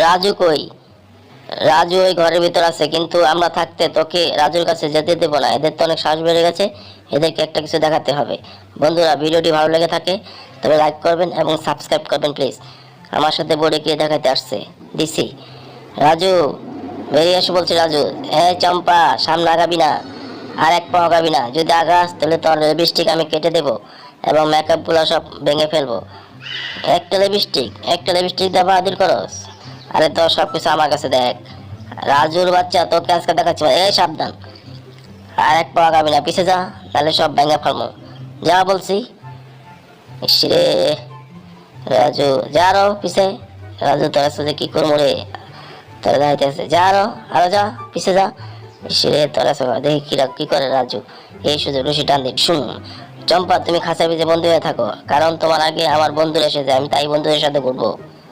রাজু কই? রাজু ওই ঘরের ভিতর আছে, কিন্তু আমরা থাকতে তোকে রাজুর কাছে যেতে দেবো না। এদের তো অনেক সাহস বেড়ে গেছে, এদেরকে একটা কিছু দেখাতে হবে। বন্ধুরা, ভিডিওটি ভালো লেগে থাকে তবে লাইক করবেন এবং সাবস্ক্রাইব করবেন প্লিজ। আমার সাথে বোর্ডে কে দেখাতে আসছে? দিছি। রাজু, বেরিয়ে এসে বলছি। রাজু, হ্যাঁ চম্পা, সামনে আগাবি না, আর এক পা আগাবি না। যদি আগাস তাহলে তোর লিপস্টিক আমি কেটে দেবো এবং মেকআপগুলো সব ভেঙে ফেলবো। একটা লিপস্টিক দিয়ে বাহাদুর করস? আরে তোর সব কিছু আমার কাছে দেখ। রাজুর বাচ্চা, তোকে আজকে দেখাচ্ছি। এই সাবধান, আর এক পা আগাবি না, পিছে যা, তাহলে সব ভেঙে ফেলবো। যা বলছি। ইসরে, রাজু যা আরো পিছে। রাজু, তোর সাথে কি করবো রে? তোরা যাইতেছে, যা আরো যা, পিছে যা। ইসরে, তোরা সব দেখি কি করে রাজু। এই শুধু রশি টান দিন, শুন। চম্পা, তুমি খাঁচা ভিজে বন্ধু হয়ে থাকো, কারণ তোমার আগে আমার বন্ধুরা এসেছে, আমি তাই বন্ধুদের সাথে ঘুরবো।